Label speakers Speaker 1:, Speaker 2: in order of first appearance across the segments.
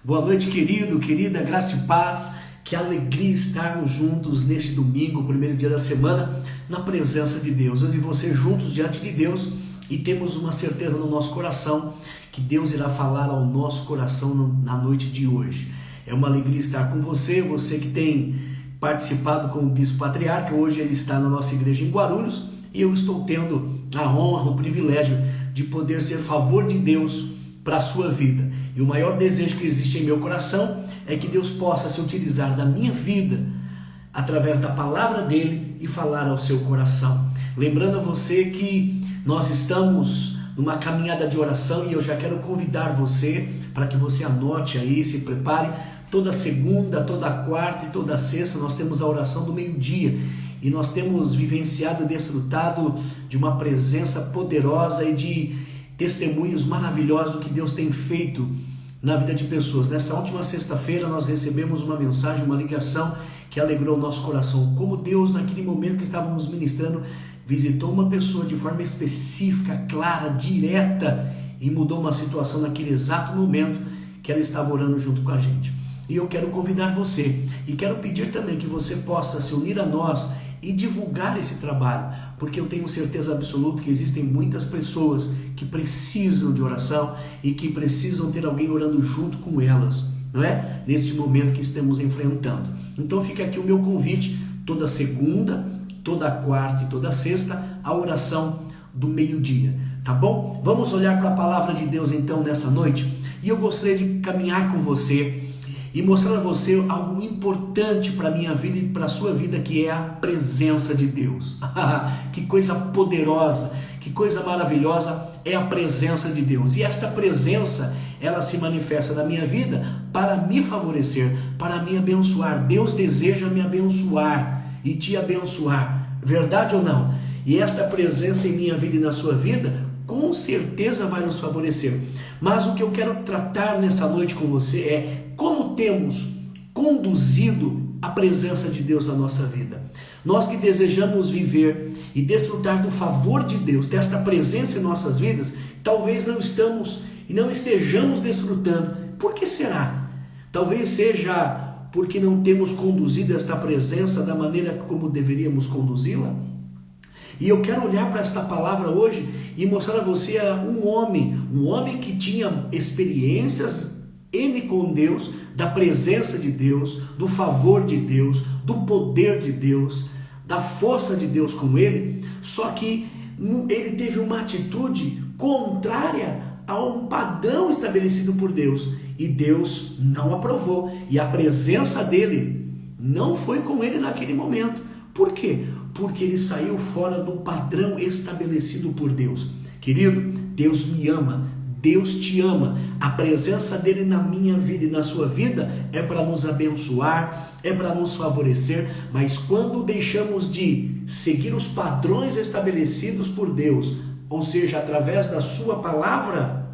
Speaker 1: Boa noite, querido, querida, graça e paz. Que alegria estarmos juntos neste domingo, primeiro dia da semana, na presença de Deus. Eu e você juntos diante de Deus, e temos uma certeza no nosso coração que Deus irá falar ao nosso coração na noite de hoje. É uma alegria estar com você, você que tem participado com o Bispo Patriarca. Hoje ele está na nossa igreja em Guarulhos e eu estou tendo a honra, o privilégio de poder ser favor de Deus para a sua vida. E o maior desejo que existe em meu coração é que Deus possa se utilizar da minha vida através da palavra dele e falar ao seu coração. Lembrando a você que nós estamos numa caminhada de oração e eu já quero convidar você para que você anote aí, se prepare. Toda segunda, toda quarta e toda sexta nós temos a oração do meio-dia e nós temos vivenciado e desfrutado de uma presença poderosa e de testemunhos maravilhosos do que Deus tem feito na vida de pessoas. Nessa última sexta-feira nós recebemos uma mensagem, uma ligação que alegrou o nosso coração. Como Deus, naquele momento que estávamos ministrando, visitou uma pessoa de forma específica, clara, direta e mudou uma situação naquele exato momento que ela estava orando junto com a gente. E eu quero convidar você e quero pedir também que você possa se unir a nós e divulgar esse trabalho, porque eu tenho certeza absoluta que existem muitas pessoas que precisam de oração e que precisam ter alguém orando junto com elas, não é? Nesse momento que estamos enfrentando. Então fica aqui o meu convite, toda segunda, toda quarta e toda sexta, a oração do meio-dia, tá bom? Vamos olhar para a palavra de Deus então nessa noite, e eu gostaria de caminhar com você e mostrar a você algo importante para a minha vida e para a sua vida, que é a presença de Deus. Que coisa poderosa, que coisa maravilhosa é a presença de Deus. E esta presença, ela se manifesta na minha vida para me favorecer, para me abençoar. Deus deseja me abençoar e te abençoar, verdade ou não? E esta presença em minha vida e na sua vida, com certeza vai nos favorecer. Mas o que eu quero tratar nessa noite com você é como temos conduzido a presença de Deus na nossa vida. Nós que desejamos viver e desfrutar do favor de Deus, desta presença em nossas vidas, talvez não estamos e não estejamos desfrutando. Por que será? Talvez seja porque não temos conduzido esta presença da maneira como deveríamos conduzi-la. E eu quero olhar para esta palavra hoje e mostrar a você um homem que tinha experiências com Deus, da presença de Deus, do favor de Deus, do poder de Deus, da força de Deus com ele, só que ele teve uma atitude contrária a um padrão estabelecido por Deus, e Deus não aprovou, e a presença dele não foi com ele naquele momento. Por quê? Porque ele saiu fora do padrão estabelecido por Deus. Querido, Deus me ama, Deus te ama. A presença dele na minha vida e na sua vida é para nos abençoar, é para nos favorecer, mas quando deixamos de seguir os padrões estabelecidos por Deus, ou seja, através da sua palavra,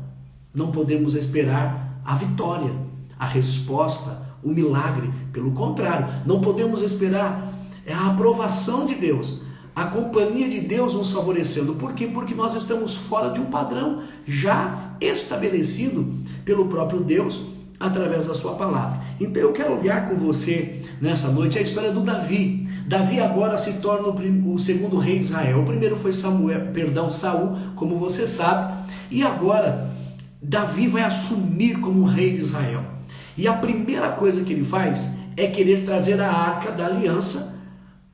Speaker 1: não podemos esperar a vitória, a resposta, o milagre. Pelo contrário, não podemos esperar a aprovação de Deus, a companhia de Deus nos favorecendo. Por quê? Porque nós estamos fora de um padrão já estabelecido pelo próprio Deus através da sua palavra. Então eu quero olhar com você nessa noite a história do Davi. Davi agora se torna o segundo rei de Israel. O primeiro foi Saul, como você sabe, e agora Davi vai assumir como rei de Israel. E a primeira coisa que ele faz é querer trazer a arca da aliança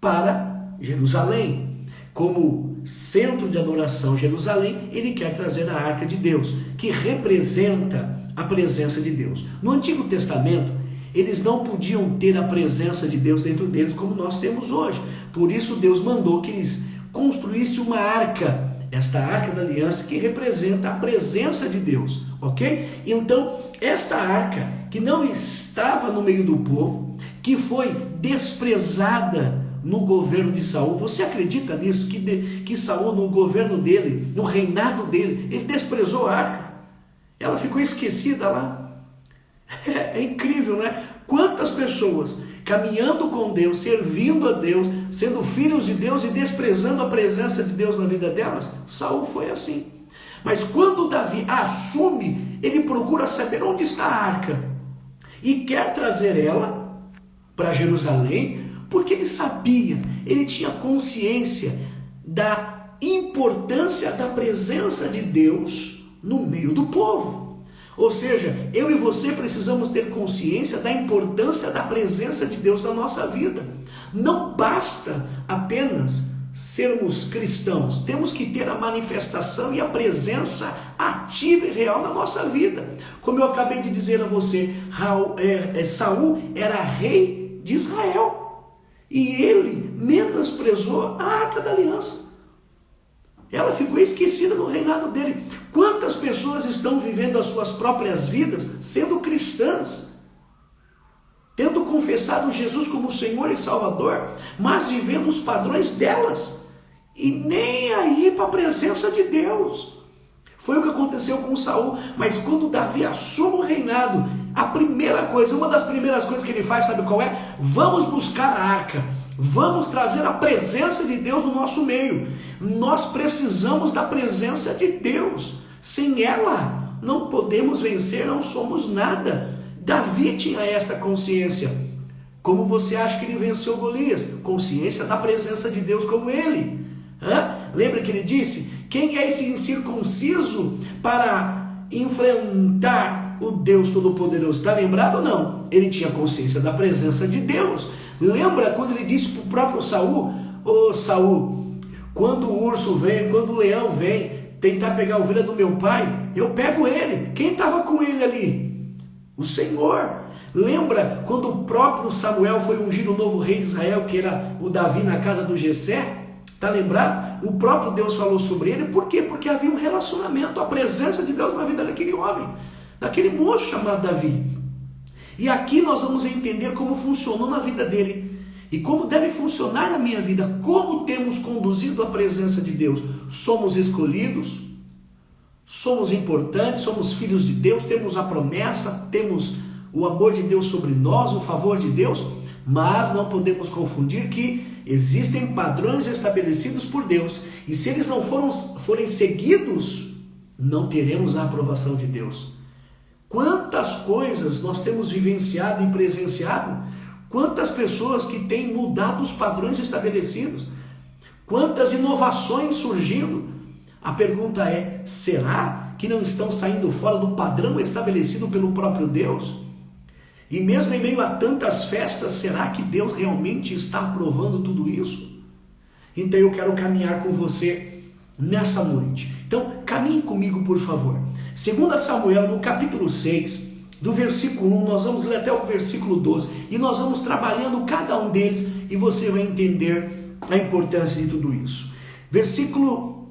Speaker 1: para Jerusalém. Como centro de adoração Jerusalém, ele quer trazer a arca de Deus, que representa a presença de Deus. No Antigo Testamento, eles não podiam ter a presença de Deus dentro deles como nós temos hoje. Por isso Deus mandou que eles construíssem uma arca, esta arca da aliança, que representa a presença de Deus, ok? Então, esta arca, que não estava no meio do povo, que foi desprezada no governo de Saul. Você acredita nisso? Que Saul, no governo dele, no reinado dele, ele desprezou a arca. Ela ficou esquecida lá. É incrível, né? Quantas pessoas caminhando com Deus, servindo a Deus, sendo filhos de Deus e desprezando a presença de Deus na vida delas? Saul foi assim. Mas quando Davi assume, ele procura saber onde está a arca. e quer trazer ela para Jerusalém, porque ele sabia, ele tinha consciência da importância da presença de Deus no meio do povo. Ou seja, eu e você precisamos ter consciência da importância da presença de Deus na nossa vida. Não basta apenas sermos cristãos, temos que ter a manifestação e a presença ativa e real na nossa vida. Como eu acabei de dizer a você, Saul era rei de Israel e ele menosprezou a Arca da Aliança. Ela ficou esquecida no reinado dele. Quantas pessoas estão vivendo as suas próprias vidas sendo cristãs, tendo confessado Jesus como Senhor e Salvador, mas vivendo os padrões delas e nem aí para a presença de Deus? Foi o que aconteceu com Saul. Mas quando Davi assume o reinado, uma das primeiras coisas que ele faz, sabe qual é? Vamos buscar a arca, vamos trazer a presença de Deus no nosso meio. Nós precisamos da presença de Deus. Sem ela não podemos vencer, não somos nada. Davi tinha esta consciência. Como você acha que ele venceu Golias? Consciência da presença de Deus como ele. Lembra que ele disse: quem é esse incircunciso para enfrentar o Deus Todo-Poderoso? Está lembrado ou não? Ele tinha consciência da presença de Deus. Lembra quando ele disse para o próprio Saul: ô Saul, quando o urso vem, quando o leão vem tentar pegar a ovelha do meu pai, eu pego ele. Quem estava com ele ali? O Senhor. Lembra quando o próprio Samuel foi ungir o novo rei de Israel, que era o Davi, na casa do Jessé? Está lembrado? O próprio Deus falou sobre ele. Por quê? Porque havia um relacionamento, a presença de Deus na vida daquele homem, daquele moço chamado Davi. E aqui nós vamos entender como funcionou na vida dele e como deve funcionar na minha vida. Como temos conduzido a presença de Deus? Somos escolhidos, somos importantes, somos filhos de Deus, temos a promessa, temos o amor de Deus sobre nós, o favor de Deus, mas não podemos confundir que existem padrões estabelecidos por Deus, e se eles não forem seguidos, não teremos a aprovação de Deus. Quantas coisas nós temos vivenciado e presenciado, quantas pessoas que têm mudado os padrões estabelecidos, quantas inovações surgindo. A pergunta é: será que não estão saindo fora do padrão estabelecido pelo próprio Deus? E mesmo em meio a tantas festas, será que Deus realmente está aprovando tudo isso? Então eu quero caminhar com você nessa noite. Então caminhe comigo, por favor. 2 Samuel, no capítulo 6, do versículo 1, nós vamos ler até o versículo 12, e nós vamos trabalhando cada um deles, e você vai entender a importância de tudo isso. Versículo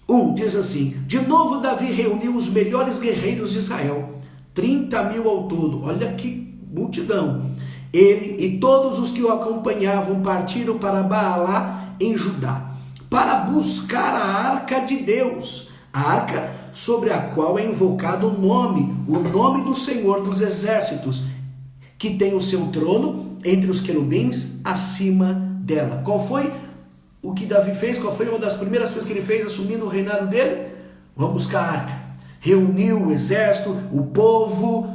Speaker 1: 1 diz assim: de novo Davi reuniu os melhores guerreiros de Israel, 30.000 ao todo. Olha que multidão. Ele e todos os que o acompanhavam partiram para Baalá em Judá, para buscar a arca de Deus, a arca sobre a qual é invocado o nome do Senhor dos Exércitos, que tem o seu trono entre os querubins acima dela. Qual foi o que Davi fez? Qual foi uma das primeiras coisas que ele fez assumindo o reinado dele? Vamos buscar a arca. Reuniu o exército, o povo,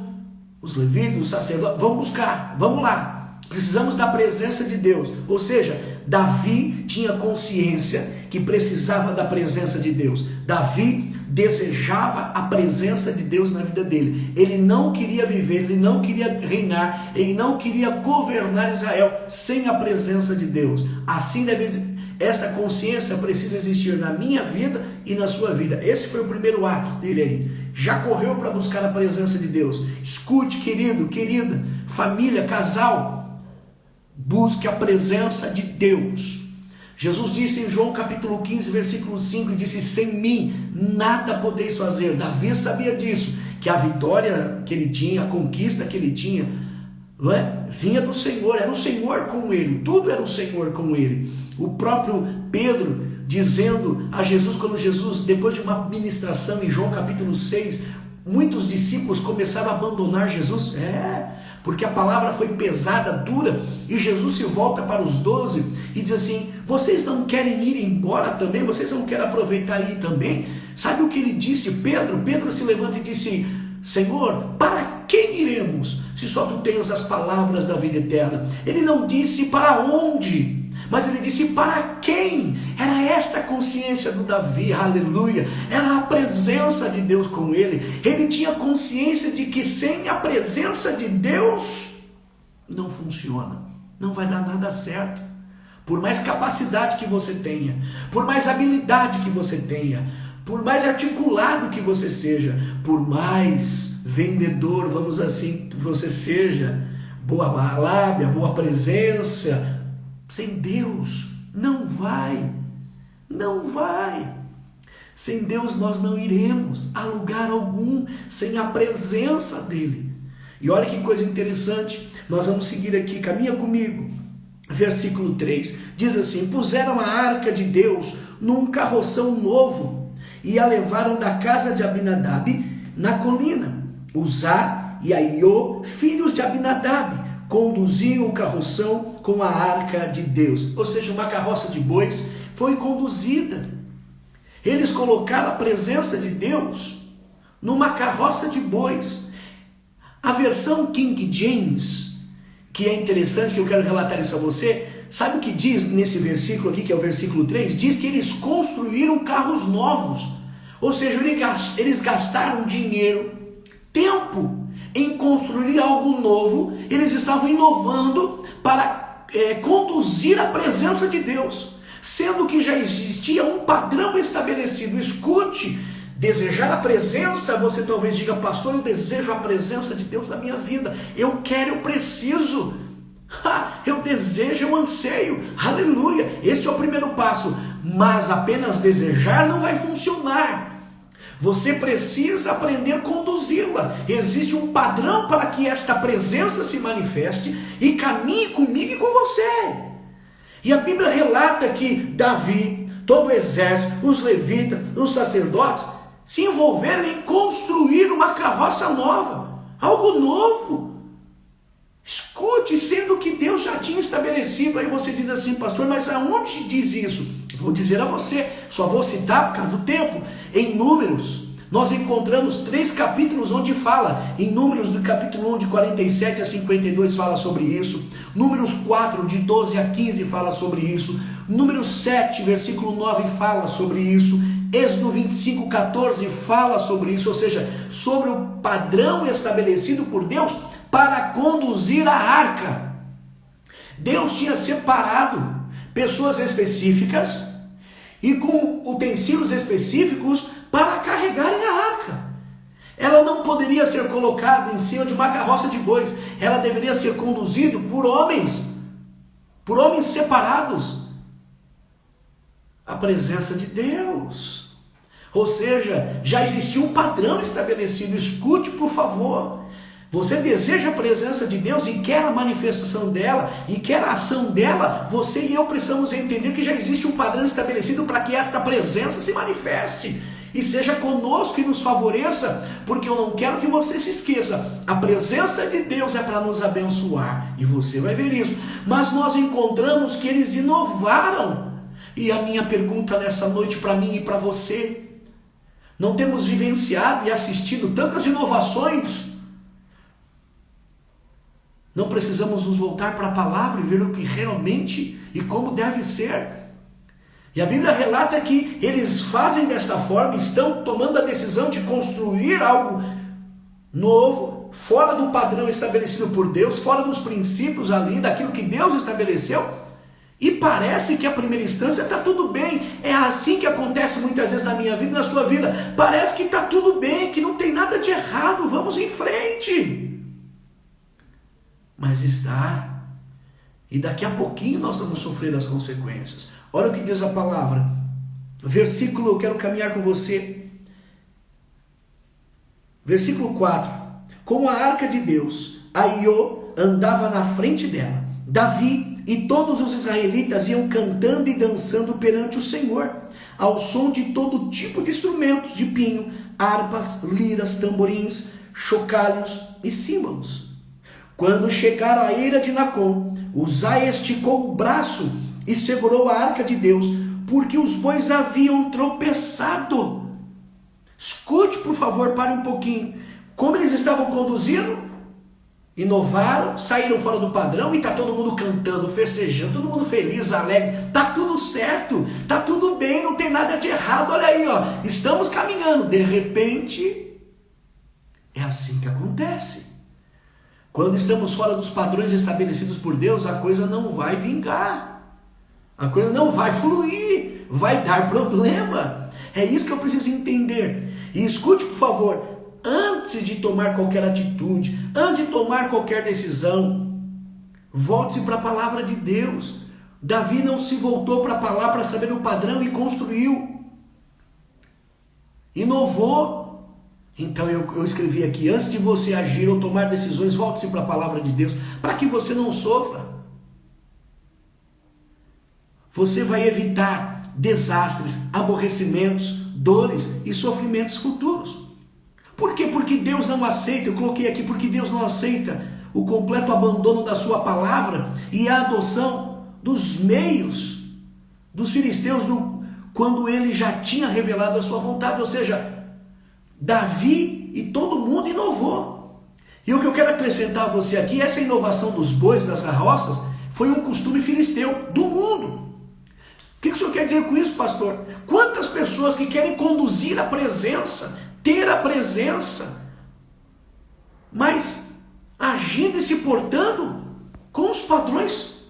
Speaker 1: os levitas, os sacerdotes. Vamos buscar, vamos lá. Precisamos da presença de Deus. Ou seja, Davi tinha consciência que precisava da presença de Deus. Davi desejava a presença de Deus na vida dele. Ele não queria viver, ele não queria reinar, ele não queria governar Israel sem a presença de Deus. Assim essa consciência precisa existir na minha vida e na sua vida. Esse foi o primeiro ato dele aí. Já correu para buscar a presença de Deus. Escute, querido, querida, família, casal, busque a presença de Deus. Jesus disse em João capítulo 15, versículo 5, disse: sem mim nada podeis fazer. Davi sabia disso, que a vitória que ele tinha, a conquista que ele tinha, não é? Vinha do Senhor, era o Senhor com ele, tudo era o Senhor com ele. O próprio Pedro dizendo a Jesus, quando Jesus, depois de uma ministração em João capítulo 6, muitos discípulos começaram a abandonar Jesus, porque a palavra foi pesada, dura, e Jesus se volta para os 12 e diz assim: vocês não querem ir embora também? Vocês não querem aproveitar e ir também? Sabe o que ele disse? Pedro se levanta e disse: Senhor, para quem iremos? se só tu tens as palavras da vida eterna? Ele não disse para onde, mas ele disse para quem. Era esta a consciência do Davi, aleluia. Era a presença de Deus com ele. Ele tinha consciência de que sem a presença de Deus não funciona, não vai dar nada certo. Por mais capacidade que você tenha, por mais habilidade que você tenha, por mais articulado que você seja, por mais vendedor, vamos assim, que você seja, boa lábia, boa presença, sem Deus não vai. Sem Deus nós não iremos a lugar algum, sem a presença dele. E olha que coisa interessante, nós vamos seguir aqui, caminha comigo. Versículo 3, diz assim: puseram a arca de Deus num carroção novo e a levaram da casa de Abinadab na colina. Uzá e Aiô, filhos de Abinadab, conduziam o carroção com a arca de Deus. Ou seja, uma carroça de bois foi conduzida. Eles colocaram a presença de Deus numa carroça de bois. A versão King James, que é interessante, que eu quero relatar isso a você, sabe o que diz nesse versículo aqui, que é o versículo 3? Diz que eles construíram carros novos, ou seja, eles gastaram dinheiro, tempo em construir algo novo. Eles estavam inovando para conduzir a presença de Deus, sendo que já existia um padrão estabelecido. Escute, desejar a presença, você talvez diga: pastor, eu desejo a presença de Deus na minha vida, eu quero, eu preciso, eu desejo, eu anseio, aleluia, esse é o primeiro passo. Mas apenas desejar não vai funcionar, você precisa aprender a conduzi-la. Existe um padrão para que esta presença se manifeste e caminhe comigo e com você. E a Bíblia relata que Davi, todo o exército, os levitas, os sacerdotes, se envolveram em construir uma carroça nova, algo novo. Escute, sendo que Deus já tinha estabelecido. Aí você diz assim: pastor, mas aonde diz isso? Vou dizer a você, só vou citar por causa do tempo. Em Números, nós encontramos 3 capítulos onde fala. Em Números, do capítulo 1, de 47 a 52, fala sobre isso. Números 4, de 12 a 15, fala sobre isso. Números 7, versículo 9, fala sobre isso. Êxodo 25, 14 fala sobre isso, ou seja, sobre o padrão estabelecido por Deus para conduzir a arca. Deus tinha separado pessoas específicas e com utensílios específicos para carregarem a arca. Ela não poderia ser colocada em cima de uma carroça de bois, ela deveria ser conduzida por homens separados. A presença de Deus. Ou seja, já existia um padrão estabelecido. Escute, por favor. Você deseja a presença de Deus e quer a manifestação dela e quer a ação dela, você e eu precisamos entender que já existe um padrão estabelecido para que esta presença se manifeste e seja conosco e nos favoreça, porque eu não quero que você se esqueça, a presença de Deus é para nos abençoar, e você vai ver isso. Mas nós encontramos que eles inovaram. E a minha pergunta nessa noite para mim e para você: não temos vivenciado e assistido tantas inovações? Não precisamos nos voltar para a palavra e ver o que realmente e como deve ser? E a Bíblia relata que eles fazem desta forma, estão tomando a decisão de construir algo novo, fora do padrão estabelecido por Deus, fora dos princípios ali, daquilo que Deus estabeleceu. E parece que a primeira instância está tudo bem. É assim que acontece muitas vezes na minha vida e na sua vida. Parece que está tudo bem, que não tem nada de errado, vamos em frente. Mas está. E daqui a pouquinho nós vamos sofrer as consequências. Olha o que diz a palavra. Versículo, eu quero caminhar com você. Versículo 4. Com a arca de Deus, Aiô andava na frente dela. Davi e todos os israelitas iam cantando e dançando perante o Senhor, ao som de todo tipo de instrumentos de pinho, harpas, liras, tamborins, chocalhos e símbolos. Quando chegaram à eira de Nacon, Uzá esticou o braço e segurou a arca de Deus, porque os bois haviam tropeçado. Escute, por favor, pare um pouquinho. Como eles estavam conduzindo? inovaram, saíram fora do padrão e está todo mundo cantando, festejando, todo mundo feliz, alegre, está tudo certo, está tudo bem, não tem nada de errado, olha aí, ó, estamos caminhando. De repente, é assim que acontece. Quando estamos fora dos padrões estabelecidos por Deus, a coisa não vai vingar, a coisa não vai fluir, vai dar problema. É isso que eu preciso entender. E escute, por favor, antes de tomar qualquer atitude, antes de tomar qualquer decisão, volte-se para a palavra de Deus. Davi não se voltou para a palavra para saber o padrão e construiu, inovou. Então eu escrevi aqui, antes de você agir ou tomar decisões, volte-se para a palavra de Deus, para que você não sofra. Você vai evitar desastres, aborrecimentos, dores e sofrimentos futuros. Por quê? Porque Deus não aceita, eu coloquei aqui, porque Deus não aceita o completo abandono da sua palavra e a adoção dos meios dos filisteus quando ele já tinha revelado a sua vontade. Ou seja, Davi e todo mundo inovou. E o que eu quero acrescentar a você aqui, essa inovação dos bois, das carroças, foi um costume filisteu do mundo. O que o senhor quer dizer com isso, pastor? Quantas pessoas que querem conduzir a presença, ter a presença, mas agindo e se portando com os padrões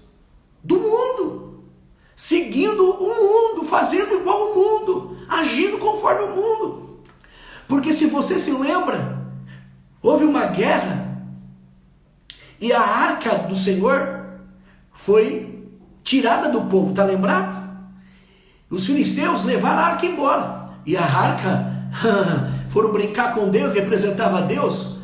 Speaker 1: do mundo, seguindo o mundo, fazendo igual ao mundo, agindo conforme o mundo. Porque se você se lembra, houve uma guerra e a arca do Senhor foi tirada do povo, está lembrado? Os filisteus levaram a arca embora, e a arca foram brincar com Deus, representava Deus,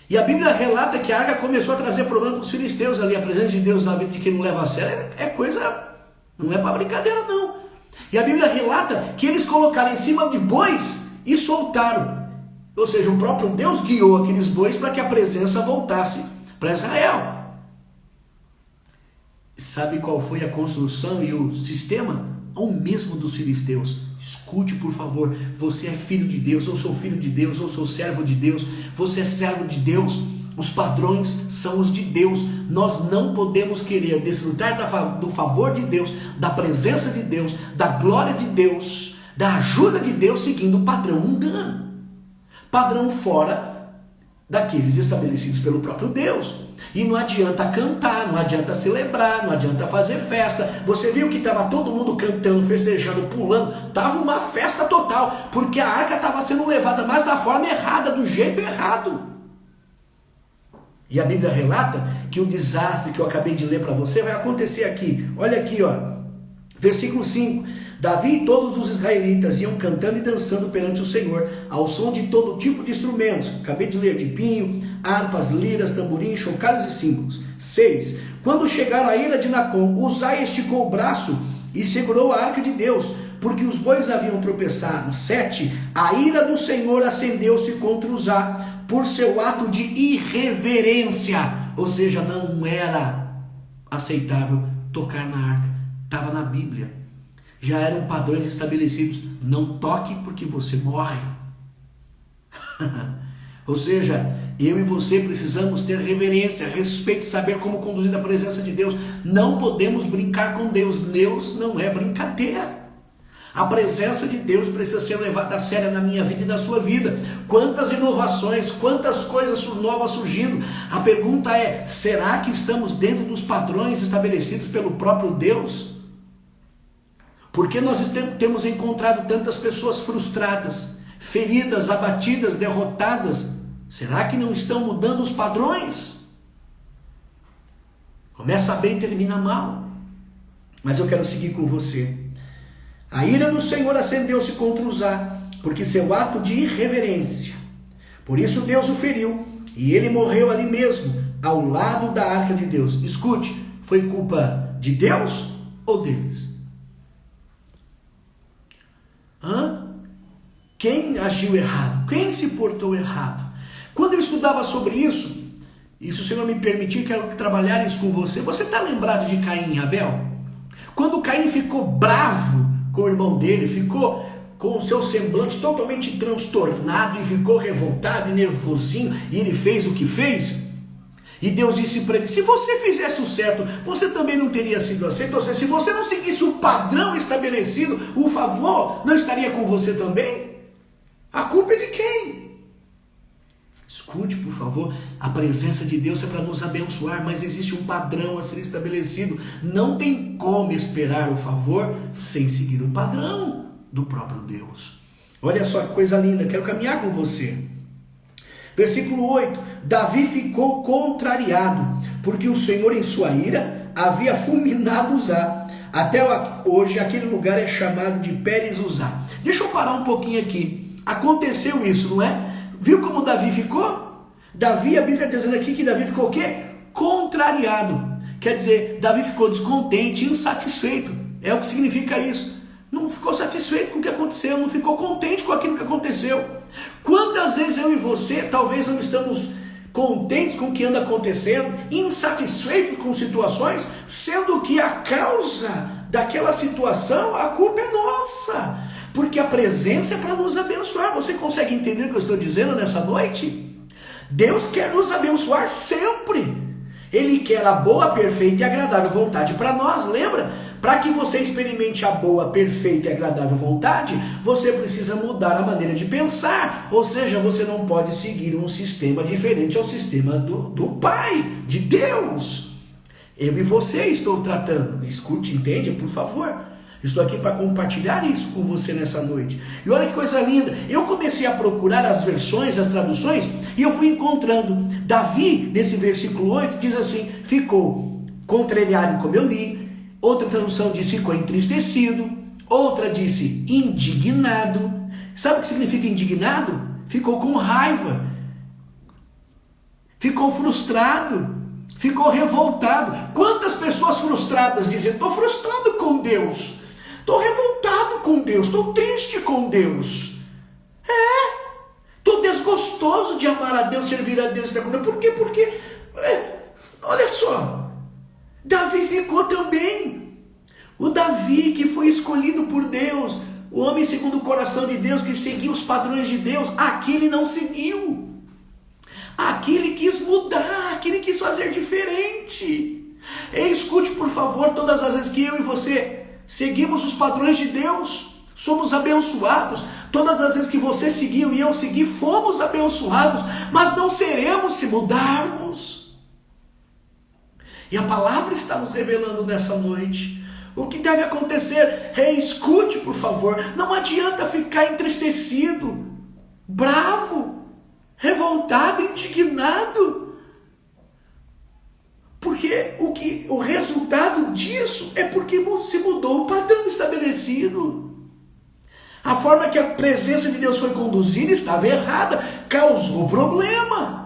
Speaker 1: e a Bíblia relata que a arca começou a trazer problema para os filisteus ali. A presença de Deus na vida de quem não leva a sério é coisa, não é para brincadeira não. E a Bíblia relata que eles colocaram em cima de bois e soltaram, ou seja, o próprio Deus guiou aqueles bois para que a presença voltasse para Israel. Sabe qual foi a construção e o sistema? O mesmo dos filisteus. Escute, por favor, você é filho de Deus, eu sou filho de Deus, eu sou servo de Deus, você é servo de Deus, os padrões são os de Deus. Nós não podemos querer desfrutar do favor de Deus, da presença de Deus, da glória de Deus, da ajuda de Deus, seguindo o padrão mundano, padrão fora daqueles estabelecidos pelo próprio Deus. E não adianta cantar, não adianta celebrar, não adianta fazer festa. Você viu que estava todo mundo cantando, festejando, pulando, estava uma festa total, porque a arca estava sendo levada, mas da forma errada, do jeito errado. E a Bíblia relata que o desastre que eu acabei de ler para você vai acontecer aqui. Olha aqui, ó, versículo 5. Davi e todos os israelitas iam cantando e dançando perante o Senhor, ao som de todo tipo de instrumentos. Acabei de ler: de pinho, harpas, liras, tamborins, chocalhos e símbolos. 6. Quando chegaram à ira de Nacon, Uzai esticou o braço e segurou a arca de Deus, porque os bois haviam tropeçado. 7. A ira do Senhor acendeu-se contra Uzá, por seu ato de irreverência. Ou seja, não era aceitável tocar na arca. Estava na Bíblia. Já eram padrões estabelecidos. Não toque porque você morre. Ou seja, eu e você precisamos ter reverência, respeito, saber como conduzir a presença de Deus. Não podemos brincar com Deus. Deus não é brincadeira. A presença de Deus precisa ser levada a sério na minha vida e na sua vida. Quantas inovações, quantas coisas novas surgindo. A pergunta é: será que estamos dentro dos padrões estabelecidos pelo próprio Deus? Porque nós temos encontrado tantas pessoas frustradas, feridas, abatidas, derrotadas. Será que não estão mudando os padrões? Começa bem e termina mal. Mas eu quero seguir com você. A ira do Senhor acendeu-se contra Uzá, porque seu ato de irreverência. Por isso Deus o feriu, e ele morreu ali mesmo, ao lado da arca de Deus. Escute, foi culpa de Deus ou deles? Quem agiu errado? Quem se portou errado? Quando eu estudava sobre isso, e se o Senhor me permitir, quero trabalhar isso com você. Você está lembrado de Caim e Abel? Quando Caim ficou bravo com o irmão dele, ficou com o seu semblante totalmente transtornado e ficou revoltado e nervosinho, e ele fez o que fez, E Deus disse para ele, se você fizesse o certo, você também não teria sido aceito. Ou seja, se você não seguisse o padrão estabelecido, o favor não estaria com você também? A culpa é de quem? Escute, por favor, a presença de Deus é para nos abençoar, mas existe um padrão a ser estabelecido. Não tem como esperar o favor sem seguir o padrão do próprio Deus. Olha só que coisa linda, quero caminhar com você. Versículo 8, Davi ficou contrariado, porque o Senhor em sua ira havia fulminado Uzá. Até hoje aquele lugar é chamado de Pérez Uzá. Deixa eu parar um pouquinho aqui. Aconteceu isso, não é? Viu como Davi ficou? Davi, a Bíblia está dizendo aqui que Davi ficou o quê? Contrariado. Quer dizer, Davi ficou descontente, insatisfeito. É o que significa isso. Não ficou satisfeito com o que aconteceu, não ficou contente com aquilo que aconteceu. Quantas vezes eu e você talvez não estamos contentes com o que anda acontecendo, insatisfeitos com situações, sendo que a causa daquela situação, a culpa é nossa. Porque a presença é para nos abençoar. Você consegue entender o que eu estou dizendo nessa noite? Deus quer nos abençoar sempre. Ele quer a boa, perfeita e agradável vontade para nós, lembra? Para que você experimente a boa, perfeita e agradável vontade, você precisa mudar a maneira de pensar. Ou seja, você não pode seguir um sistema diferente ao sistema do Pai, de Deus. Eu e você estou tratando. Escute, entende? Por favor. Estou aqui para compartilhar isso com você nessa noite. E olha que coisa linda. Eu comecei a procurar as versões, as traduções, e eu fui encontrando. Davi, nesse versículo 8, diz assim, ficou contrariado, como eu li. Outra tradução diz ficou entristecido. Outra disse indignado. Sabe o que significa indignado? Ficou com raiva. Ficou frustrado. Ficou revoltado. Quantas pessoas frustradas dizem, estou frustrado com Deus. Estou revoltado com Deus. Estou triste com Deus. Estou desgostoso de amar a Deus, servir a Deus. Por quê? Porque, olha só, Davi ficou também. O Davi que foi escolhido por Deus, o homem segundo o coração de Deus, que seguiu os padrões de Deus, aquele não seguiu. Aquele quis mudar, aquele quis fazer diferente. Escute, por favor, todas as vezes que eu e você seguimos os padrões de Deus, somos abençoados. Todas as vezes que você seguiu e eu segui, fomos abençoados, mas não seremos se mudarmos. E a palavra está nos revelando nessa noite o que deve acontecer. Escute, por favor, não adianta ficar entristecido, bravo, revoltado, indignado. Porque o resultado disso é porque se mudou o padrão estabelecido. A forma que a presença de Deus foi conduzida estava errada, causou problema.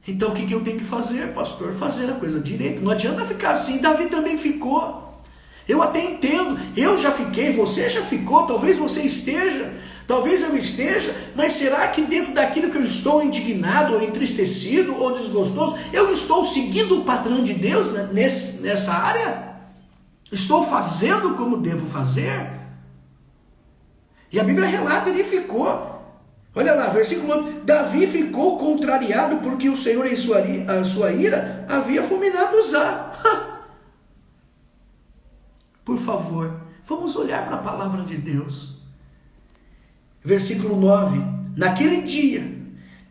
Speaker 1: Então o que eu tenho que fazer, pastor? Fazer a coisa direita. Não adianta ficar assim. Davi também ficou. Eu até entendo, eu já fiquei, você já ficou, talvez você esteja, talvez eu esteja, mas será que dentro daquilo que eu estou indignado, ou entristecido, ou desgostoso, eu estou seguindo o padrão de Deus nessa área? Estou fazendo como devo fazer? E a Bíblia relata, ele ficou. Olha lá, versículo 1, Davi ficou contrariado porque o Senhor em sua ira havia fulminado Uzá. Por favor, vamos olhar para a palavra de Deus. Versículo 9, naquele dia,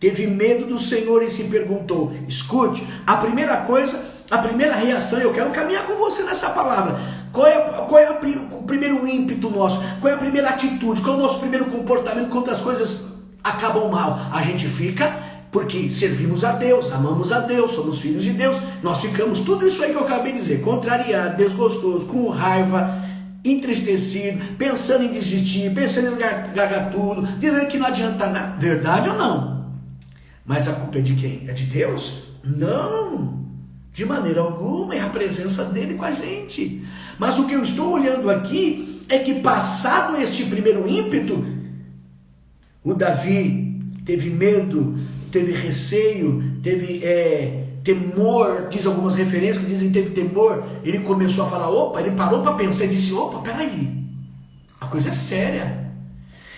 Speaker 1: teve medo do Senhor e se perguntou, escute, a primeira coisa, a primeira reação, eu quero caminhar com você nessa palavra, qual é o primeiro ímpeto nosso, qual é a primeira atitude, qual é o nosso primeiro comportamento quando as coisas acabam mal? A gente fica, porque servimos a Deus, amamos a Deus, somos filhos de Deus, nós ficamos, tudo isso aí que eu acabei de dizer, contrariado, desgostoso, com raiva, entristecido, pensando em desistir, pensando em largar tudo, dizendo que não adianta nada. Verdade ou não? Mas a culpa é de quem? É de Deus? Não, de maneira alguma, é a presença dele com a gente. Mas o que eu estou olhando aqui é que passado este primeiro ímpeto, o Davi teve medo, teve receio, teve temor, diz algumas referências que dizem que teve temor, ele começou a falar, ele parou para pensar e disse, peraí, a coisa é séria.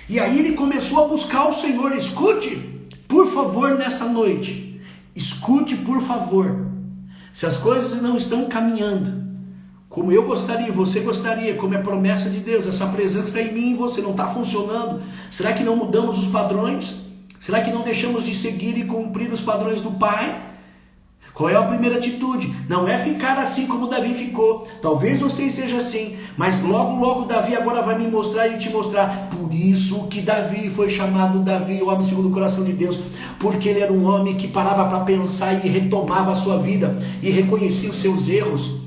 Speaker 1: E aí ele começou a buscar o Senhor. Escute, por favor, nessa noite, escute por favor. Se as coisas não estão caminhando como eu gostaria, você gostaria, como é promessa de Deus, essa presença está em mim e você, não está funcionando, será que não mudamos os padrões? Será que não deixamos de seguir e cumprir os padrões do Pai? Qual é a primeira atitude? Não é ficar assim como Davi ficou. Talvez você esteja assim, mas logo Davi agora vai me mostrar e te mostrar. Por isso que Davi foi chamado Davi, o homem segundo o coração de Deus, porque ele era um homem que parava para pensar e retomava a sua vida e reconhecia os seus erros,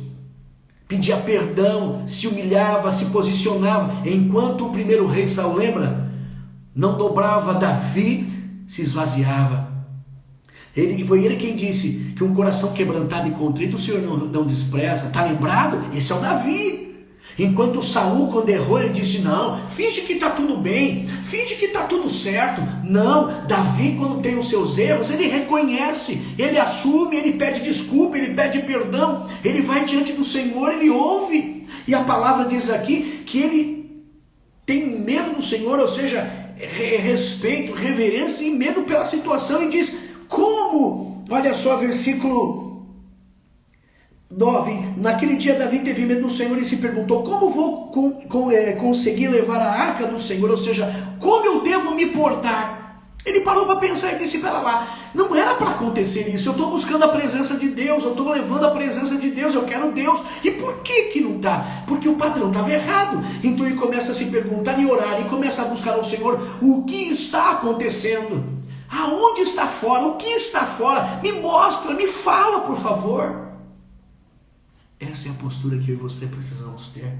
Speaker 1: pedia perdão, se humilhava, se posicionava. Enquanto o primeiro rei Saul, lembra? Não dobrava, Davi se esvaziava. Foi ele quem disse que um coração quebrantado e contrito o Senhor não despreza. Está lembrado? Esse é o Davi. Enquanto Saul, quando errou, ele disse: não, finge que está tudo bem, finge que está tudo certo. Não, Davi, quando tem os seus erros, ele reconhece, ele assume, ele pede desculpa, ele pede perdão, ele vai diante do Senhor, ele ouve. E a palavra diz aqui que ele tem medo do Senhor, ou seja, respeito, reverência e medo pela situação, e diz: como? Olha só, versículo 9. Naquele dia Davi teve medo do Senhor e se perguntou: como vou conseguir levar a arca do Senhor? Ou seja, como eu devo me portar? Ele parou para pensar e disse: pera lá, não era para acontecer isso, eu estou buscando a presença de Deus, eu estou levando a presença de Deus, eu quero Deus. E por que não está? Porque o padrão estava errado. Então ele começa a se perguntar e orar, e começa a buscar ao Senhor: o que está acontecendo? Aonde está fora? O que está fora? Me mostra, me fala, por favor. Essa é a postura que eu e você precisamos ter.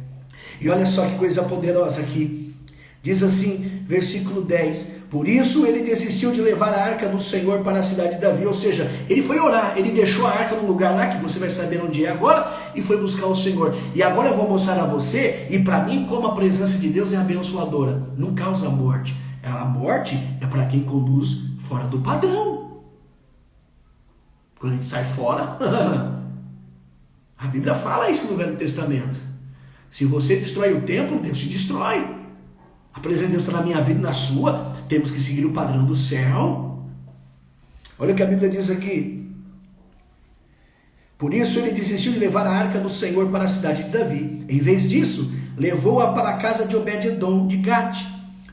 Speaker 1: E olha só que coisa poderosa aqui. Diz assim, versículo 10: por isso ele desistiu de levar a arca do Senhor para a cidade de Davi. Ou seja, ele foi orar, ele deixou a arca num lugar lá, que você vai saber onde é agora, e foi buscar o Senhor. E agora eu vou mostrar a você e para mim como a presença de Deus é abençoadora, não causa morte. A morte é para quem conduz fora do padrão. Quando a gente sai fora, a Bíblia fala isso no Velho Testamento. Se você destrói o templo, Deus te destrói. A presença de Deus está na minha vida e na sua. Temos que seguir o padrão do céu. Olha o que a Bíblia diz aqui. Por isso ele desistiu de levar a arca do Senhor para a cidade de Davi. Em vez disso, levou-a para a casa de Obed-edom de Gate.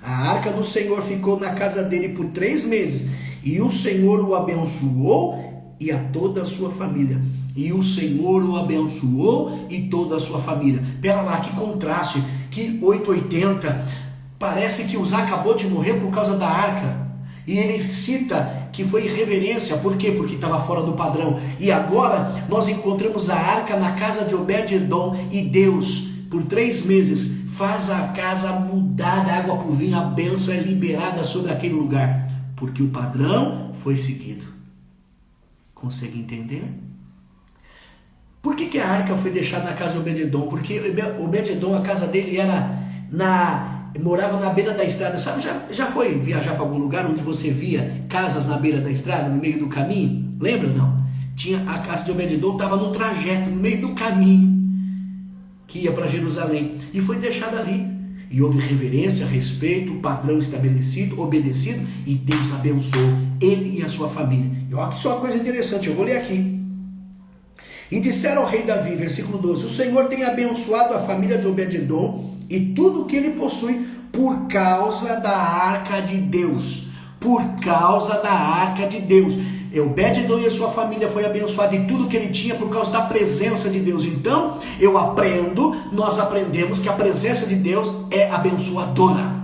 Speaker 1: A arca do Senhor ficou na casa dele por 3 meses, e o Senhor o abençoou e a toda a sua família. E o Senhor o abençoou e toda a sua família. Pera lá, que contraste, que 880. Parece que Uzá acabou de morrer por causa da arca. E ele cita que foi irreverência. Por quê? Porque estava fora do padrão. E agora nós encontramos a arca na casa de Obed-edom, e Deus, por 3 meses, faz a casa mudar da água para o vinho, a bênção é liberada sobre aquele lugar, porque o padrão foi seguido. Consegue entender? Por que a arca foi deixada na casa de Obed-edom? Porque Obed-edom, a casa dele era morava na beira da estrada. Sabe, já foi viajar para algum lugar onde você via casas na beira da estrada, no meio do caminho? Lembra, não? Tinha a casa de Obed-edom, estava no trajeto, no meio do caminho, que ia para Jerusalém, e foi deixada ali, e houve reverência, respeito, padrão estabelecido, obedecido, e Deus abençoou ele e a sua família. E olha que só uma coisa interessante, eu vou ler aqui. E disseram ao rei Davi, versículo 12: o Senhor tem abençoado a família de Obed-edom e tudo o que ele possui por causa da arca de Deus. Por causa da arca de Deus. Obed-edom e a sua família foi abençoado em tudo que ele tinha por causa da presença de Deus. Então, nós aprendemos que a presença de Deus é abençoadora.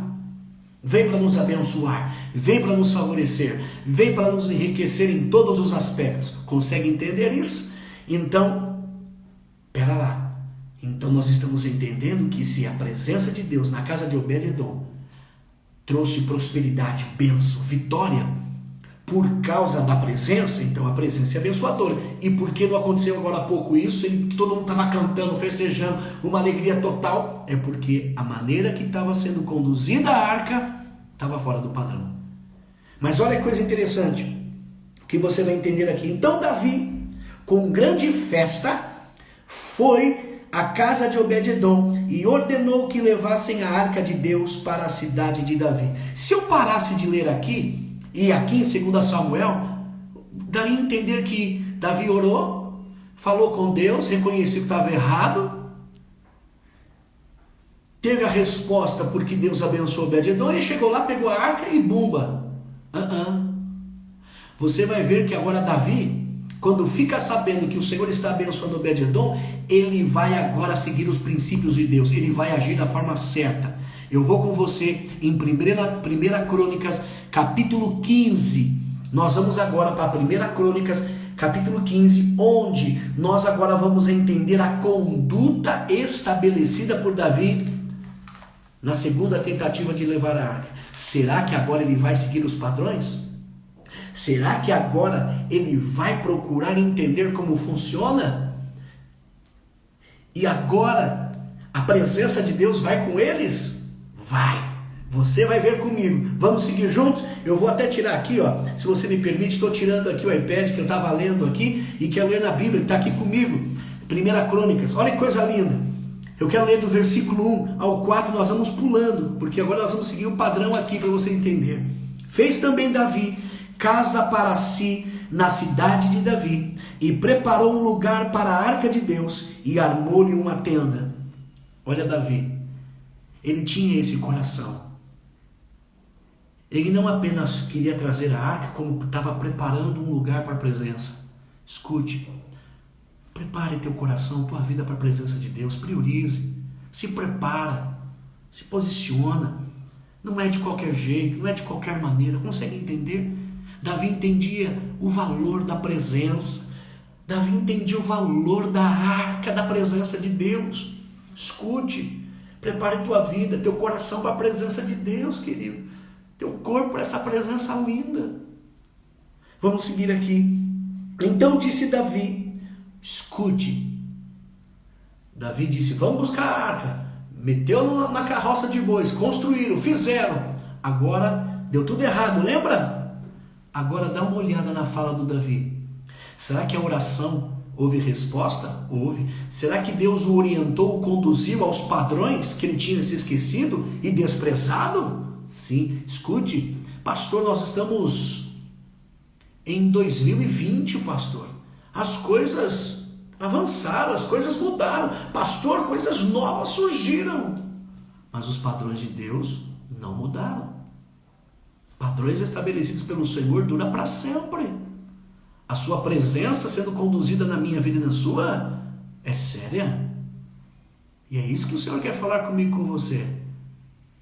Speaker 1: Vem para nos abençoar, vem para nos favorecer, vem para nos enriquecer em todos os aspectos. Consegue entender isso? Então, pera lá. Então nós estamos entendendo que se a presença de Deus na casa de Obed-edom trouxe prosperidade, bênção, vitória, por causa da presença, então a presença é abençoadora. E por que não aconteceu agora há pouco isso, e todo mundo estava cantando, festejando, uma alegria total? É porque a maneira que estava sendo conduzida a arca estava fora do padrão. Mas olha que coisa interessante, que você vai entender aqui. Então Davi, com grande festa, foi à casa de Obed-edom e ordenou que levassem a arca de Deus para a cidade de Davi. Se eu parasse de ler aqui, e aqui em 2 Samuel, Daí entender que Davi orou, falou com Deus, reconheceu que estava errado, teve a resposta porque Deus abençoou Obed-edom, e chegou lá, pegou a arca e bumba. Você vai ver que agora Davi, quando fica sabendo que o Senhor está abençoando Obed-edom, ele vai agora seguir os princípios de Deus, ele vai agir da forma certa. Eu vou com você em 1 Crônicas, capítulo 15. Nós vamos agora para 1 Crônicas, capítulo 15, onde nós agora vamos entender a conduta estabelecida por Davi na segunda tentativa de levar a arca. Será que agora ele vai seguir os padrões? Será que agora ele vai procurar entender como funciona? E agora a presença de Deus vai com eles? Vai! Você vai ver comigo. Vamos seguir juntos? Eu vou até tirar aqui, ó. Se você me permite, estou tirando aqui o iPad que eu estava lendo aqui e quero ler na Bíblia, que está aqui comigo. 1 Crônicas. Olha que coisa linda. Eu quero ler do versículo 1 ao 4, nós vamos pulando, porque agora nós vamos seguir o padrão aqui para você entender. Fez também Davi casa para si na cidade de Davi, e preparou um lugar para a arca de Deus, e armou-lhe uma tenda. Olha Davi, ele tinha esse coração. Ele não apenas queria trazer a arca, como estava preparando um lugar para a presença. Escute, prepare teu coração, tua vida para a presença de Deus, priorize, se prepara, se posiciona. Não é de qualquer jeito, não é de qualquer maneira. Consegue entender? Davi entendia o valor da presença. Davi entendia o valor da arca, da presença de Deus. Escute, prepare tua vida, teu coração para a presença de Deus, querido. Teu corpo para essa presença linda. Vamos seguir aqui. Então disse Davi, escute. Davi disse, vamos buscar a arca. Meteu na carroça de bois, construíram, fizeram. Agora deu tudo errado, lembra? Agora dá uma olhada na fala do Davi. Será que a oração houve resposta? Houve. Será que Deus o orientou, o conduziu aos padrões que ele tinha se esquecido e desprezado? Sim. Escute, pastor, nós estamos em 2020, pastor. As coisas avançaram, as coisas mudaram. Pastor, coisas novas surgiram. Mas os padrões de Deus não mudaram. Padrões estabelecidos pelo Senhor duram para sempre. A sua presença sendo conduzida na minha vida e na sua é séria. E é isso que o Senhor quer falar comigo e com você.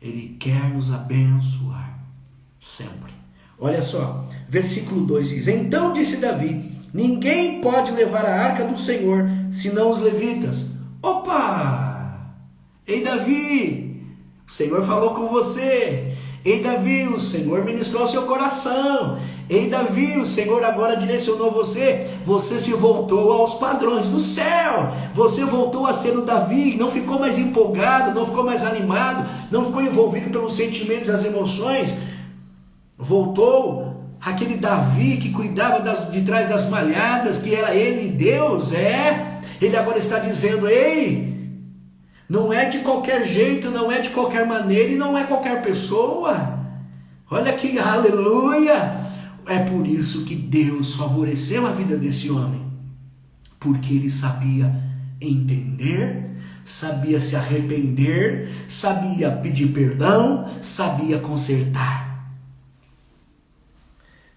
Speaker 1: Ele quer nos abençoar sempre. Olha só, versículo 2 diz, então disse Davi, ninguém pode levar a arca do Senhor, senão os levitas. Opa! Ei Davi, o Senhor falou com você. Ei Davi, o Senhor ministrou ao seu coração. Ei Davi, o Senhor agora direcionou você. Você se voltou aos padrões do céu. Você voltou a ser o Davi. Não ficou mais empolgado, não ficou mais animado, não ficou envolvido pelos sentimentos e as emoções. Voltou aquele Davi que cuidava de trás das malhadas, que era ele Deus. Ele agora está dizendo, ei, não é de qualquer jeito, não é de qualquer maneira e não é qualquer pessoa. Olha que aleluia! É por isso que Deus favoreceu a vida desse homem. Porque ele sabia entender, sabia se arrepender, sabia pedir perdão, sabia consertar.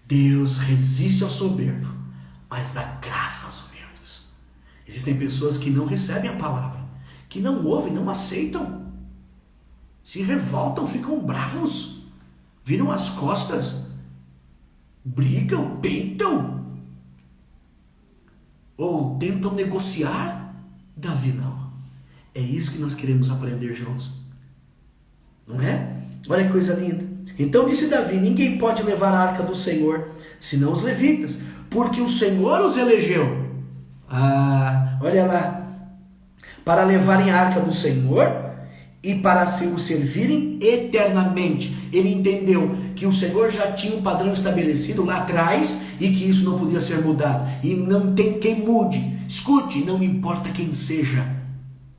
Speaker 1: Deus resiste ao soberbo, mas dá graça aos humildes. Existem pessoas que não recebem a palavra, que não ouvem, não aceitam, se revoltam, ficam bravos, viram as costas, brigam, peitam, ou tentam negociar. Davi não. É isso que nós queremos aprender juntos, não é? Olha que coisa linda. Então disse Davi, ninguém pode levar a arca do Senhor, senão os levitas, porque o Senhor os elegeu. Olha lá, para levarem a arca do Senhor e para o servirem eternamente. Ele entendeu que o Senhor já tinha um padrão estabelecido lá atrás e que isso não podia ser mudado. E não tem quem mude. Escute, não importa quem seja,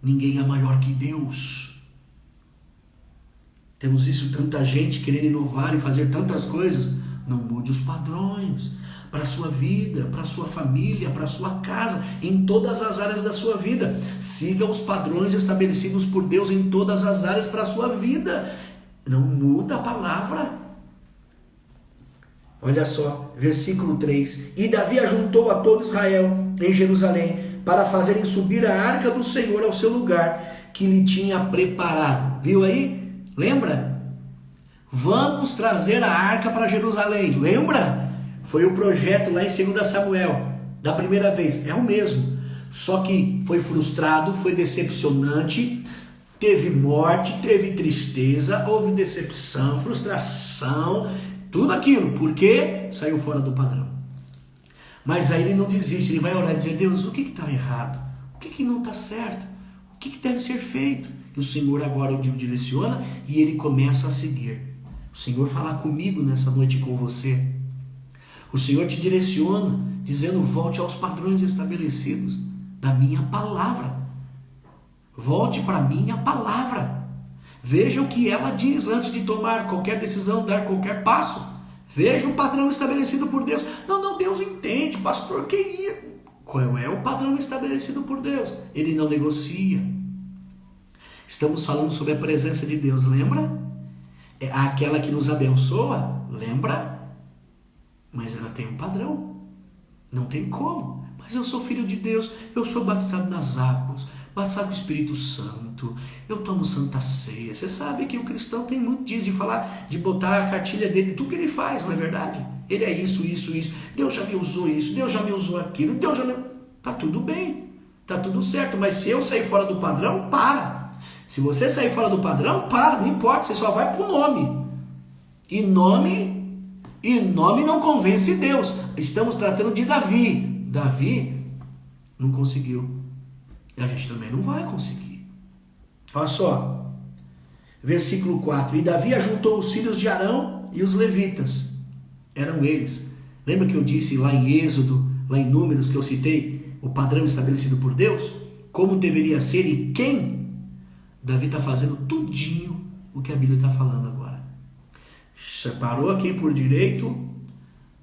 Speaker 1: ninguém é maior que Deus. Temos visto tanta gente querendo inovar e fazer tantas coisas. Não mude os padrões. para a sua vida, para a sua família, para a sua casa, em todas as áreas da sua vida. Siga os padrões estabelecidos por Deus em todas as áreas para a sua vida. Não muda a palavra. Olha só, versículo 3. E Davi ajuntou a todo Israel em Jerusalém para fazerem subir a arca do Senhor ao seu lugar que lhe tinha preparado. Viu aí? Lembra? Vamos trazer a arca para Jerusalém. Lembra? Foi o projeto lá em 2 Samuel, da primeira vez. É o mesmo. Só que foi frustrado, foi decepcionante, teve morte, teve tristeza, houve decepção, frustração, tudo aquilo, porque saiu fora do padrão. Mas aí ele não desiste, ele vai orar e dizer: Deus, o que está errado? O que não está certo? O que deve ser feito? E o Senhor agora o direciona e ele começa a seguir. O Senhor fala comigo nessa noite, com você. O Senhor te direciona, dizendo: volte aos padrões estabelecidos da minha palavra. Volte para a minha palavra. Veja o que ela diz antes de tomar qualquer decisão, dar qualquer passo. Veja o padrão estabelecido por Deus. Não, Deus entende, pastor, que isso? Qual é o padrão estabelecido por Deus? Ele não negocia. Estamos falando sobre a presença de Deus, lembra? É aquela que nos abençoa, lembra? Mas ela tem um padrão. Não tem como. Mas eu sou filho de Deus, eu sou batizado nas águas, batizado com o Espírito Santo, eu tomo santa ceia. Você sabe que o cristão tem muito disso, de falar, de botar a cartilha dele, tudo que ele faz, não é verdade? Ele é isso. Deus já me usou isso, Deus já me usou aquilo, Deus já me... Tá tudo bem, tá tudo certo, mas se eu sair fora do padrão, para. Se você sair fora do padrão, para, não importa, você só vai pro nome. E nome não convence Deus. Estamos tratando de Davi. Davi não conseguiu. E a gente também não vai conseguir. Olha só, versículo 4. E Davi ajuntou os filhos de Arão e os levitas. Eram eles. Lembra que eu disse lá em Êxodo, lá em Números, que eu citei o padrão estabelecido por Deus? Como deveria ser e quem? Davi está fazendo tudinho o que a Bíblia está falando agora. Separou a quem por direito,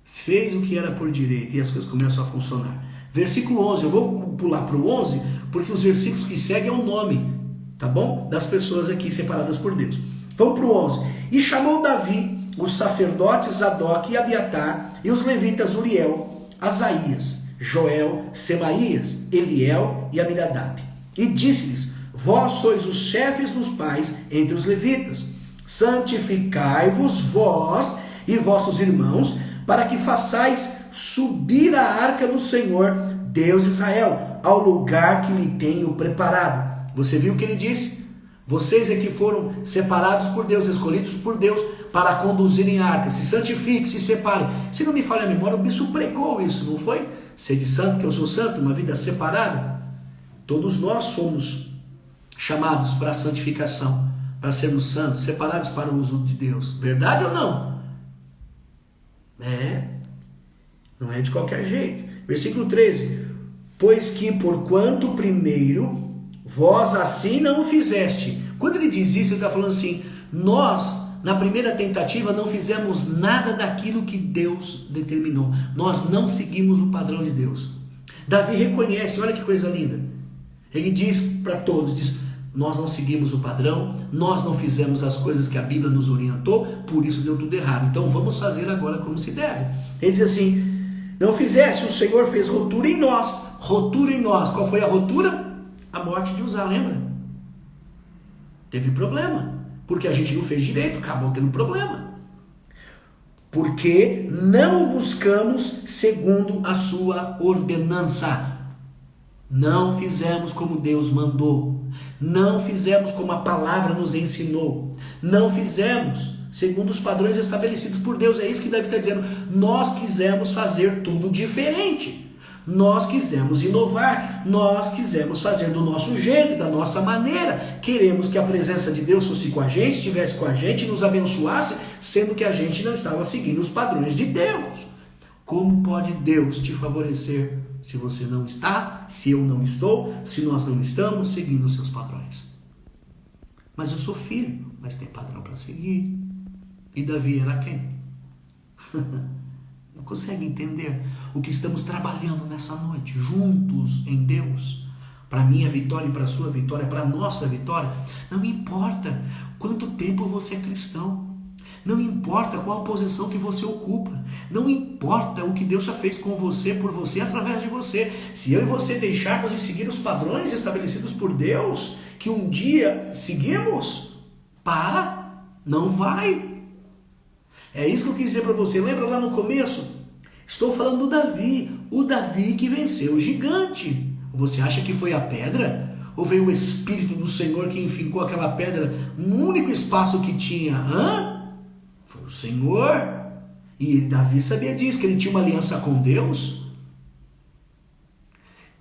Speaker 1: fez o que era por direito, e as coisas começam a funcionar. Versículo 11, eu vou pular para o 11, porque os versículos que seguem é o nome, tá bom? Das pessoas aqui separadas por Deus. Vamos para o 11. E chamou Davi os sacerdotes Zadok e Abiatar, e os levitas Uriel, Asaías, Joel, Semaías, Eliel e Aminadab. E disse-lhes: vós sois os chefes dos pais entre os levitas. Santificai-vos vós e vossos irmãos, para que façais subir a arca do Senhor, Deus de Israel, ao lugar que lhe tenho preparado. Você viu o que ele disse? Vocês é que foram separados por Deus, escolhidos por Deus, para conduzirem a arca. Se santifiquem, se separem. Se não me falha a memória, o bispo pregou isso, não foi? Sede santo, que eu sou santo, uma vida separada. Todos nós somos chamados para a santificação, para sermos santos, separados para o uso de Deus. Verdade ou não? Não é de qualquer jeito. Versículo 13. Pois que porquanto primeiro vós assim não o fizeste. Quando ele diz isso, ele está falando assim: nós, na primeira tentativa, não fizemos nada daquilo que Deus determinou. Nós não seguimos o padrão de Deus. Davi reconhece, olha que coisa linda. Ele diz para todos, diz: nós não seguimos o padrão, nós não fizemos as coisas que a Bíblia nos orientou, por isso deu tudo errado. Então vamos fazer agora como se deve. Ele diz assim: não fizesse, o Senhor fez rotura em nós. Rotura em nós. Qual foi a rotura? A morte de Uzá, lembra? Teve problema, porque a gente não fez direito, acabou tendo problema. Porque não o buscamos segundo a sua ordenança. Não fizemos como Deus mandou. Não fizemos como a palavra nos ensinou. Não fizemos segundo os padrões estabelecidos por Deus. É isso que Davi está dizendo. Nós quisemos fazer tudo diferente. Nós quisemos inovar. Nós quisemos fazer do nosso jeito, da nossa maneira. Queremos que a presença de Deus fosse com a gente, estivesse com a gente, nos abençoasse, sendo que a gente não estava seguindo os padrões de Deus. Como pode Deus te favorecer se você não está, se eu não estou, se nós não estamos seguindo os seus padrões? Mas eu sou filho, mas tem padrão para seguir. E Davi era quem? Não consegue entender o que estamos trabalhando nessa noite, juntos em Deus? Para a minha vitória e para a sua vitória, para a nossa vitória. Não importa quanto tempo você é cristão. Não importa qual posição que você ocupa. Não importa o que Deus já fez com você, por você, através de você. Se eu e você deixarmos de seguir os padrões estabelecidos por Deus, que um dia seguimos, não vai. É isso que eu quis dizer para você. Lembra lá no começo? Estou falando do Davi. O Davi que venceu o gigante. Você acha que foi a pedra? Ou veio o Espírito do Senhor que enfincou aquela pedra no único espaço que tinha? Foi o Senhor. E Davi sabia disso, que ele tinha uma aliança com Deus.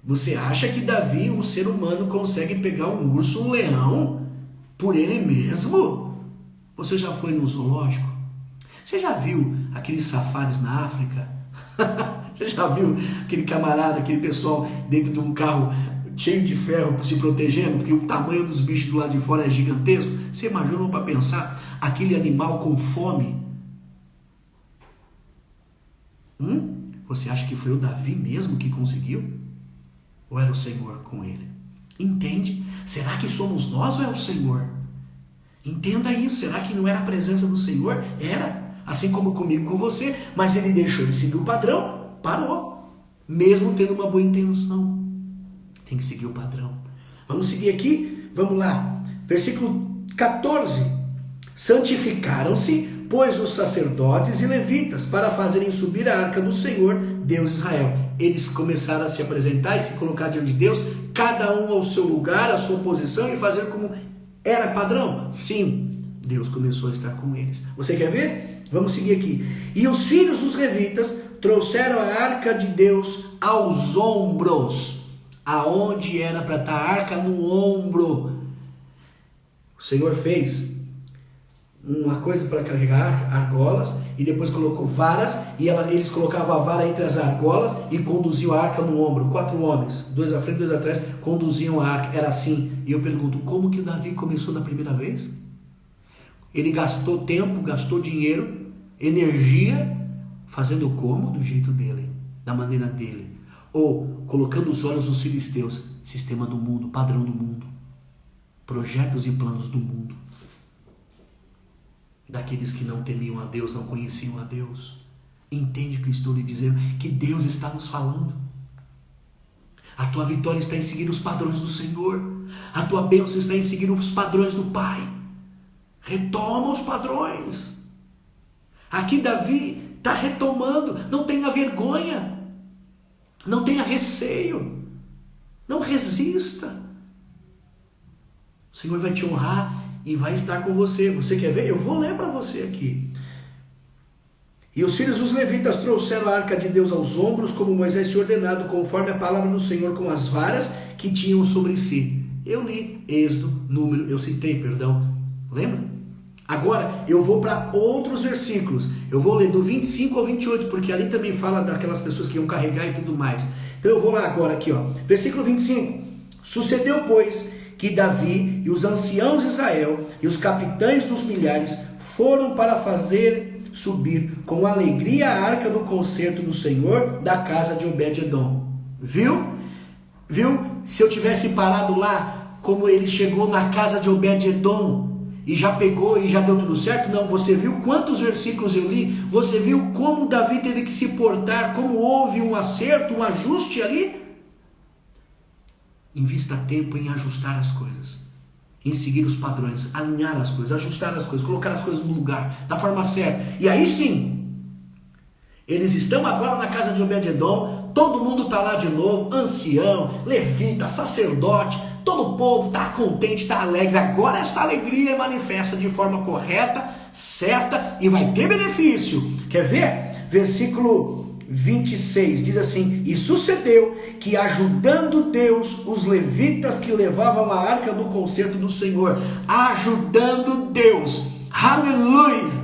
Speaker 1: Você acha que Davi, um ser humano, consegue pegar um urso, um leão, por ele mesmo? Você já foi no zoológico? Você já viu aqueles safaris na África? Você já viu aquele camarada, aquele pessoal dentro de um carro cheio de ferro se protegendo, porque o tamanho dos bichos do lado de fora é gigantesco? Você imagina para pensar aquele animal com fome? Você acha que foi o Davi mesmo que conseguiu? Ou era o Senhor com ele? Entende? Será que somos nós ou é o Senhor? Entenda isso. Será que não era a presença do Senhor? Era. Assim como comigo, com você. Mas ele deixou de seguir o padrão. Parou. Mesmo tendo uma boa intenção. Tem que seguir o padrão. Vamos seguir aqui? Vamos lá. Versículo 14. Santificaram-se, pois, os sacerdotes e levitas, para fazerem subir a arca do Senhor, Deus de Israel. Eles começaram a se apresentar e se colocar diante de Deus, cada um ao seu lugar, à sua posição, e fazer como era padrão. Sim, Deus começou a estar com eles. Você quer ver? Vamos seguir aqui. E os filhos dos levitas trouxeram a arca de Deus aos ombros. Aonde era para estar a arca? No ombro. O Senhor fez uma coisa para carregar argolas, e depois colocou varas, e eles colocavam a vara entre as argolas e conduziam a arca no ombro. 4 homens, 2 à frente, 2 atrás, conduziam a arca. Era assim. E eu pergunto, como que o Davi começou da primeira vez? Ele gastou tempo, gastou dinheiro, energia, fazendo como? Do jeito dele, da maneira dele. Ou colocando os olhos nos filisteus, sistema do mundo, padrão do mundo, projetos e planos do mundo. Daqueles que não temiam a Deus, não conheciam a Deus. Entende o que eu estou lhe dizendo? Que Deus está nos falando. A tua vitória está em seguir os padrões do Senhor. A tua bênção está em seguir os padrões do Pai. Retoma os padrões. Aqui Davi está retomando. Não tenha vergonha. Não tenha receio. Não resista. O Senhor vai te honrar e vai estar com você. Você quer ver? Eu vou ler para você aqui. E os filhos dos levitas trouxeram a arca de Deus aos ombros, como Moisés tinha ordenado, conforme a palavra do Senhor, com as varas que tinham sobre si. Eu li Êxodo, Número, eu citei, perdão. Lembra? Agora eu vou para outros versículos. Eu vou ler do 25 ao 28, porque ali também fala daquelas pessoas que iam carregar e tudo mais. Então eu vou lá agora aqui, ó. Versículo 25. Sucedeu, pois, que Davi e os anciãos de Israel e os capitães dos milhares foram para fazer subir com alegria a arca do concerto do Senhor da casa de Obed-edom. Viu? Se eu tivesse parado lá, como ele chegou na casa de Obed-edom e já pegou e já deu tudo certo? Não, você viu quantos versículos eu li? Você viu como Davi teve que se portar, como houve um acerto, um ajuste ali? Invista tempo em ajustar as coisas, em seguir os padrões, alinhar as coisas, ajustar as coisas, colocar as coisas no lugar, da forma certa. E aí sim, eles estão agora na casa de Obed-edom, todo mundo está lá de novo, ancião, levita, sacerdote, todo o povo está contente, está alegre. Agora esta alegria é manifesta de forma correta, certa, e vai ter benefício. Quer ver? Versículo 26 diz assim: e sucedeu que, ajudando Deus os levitas que levavam a arca do concerto do Senhor, ajudando Deus, aleluia.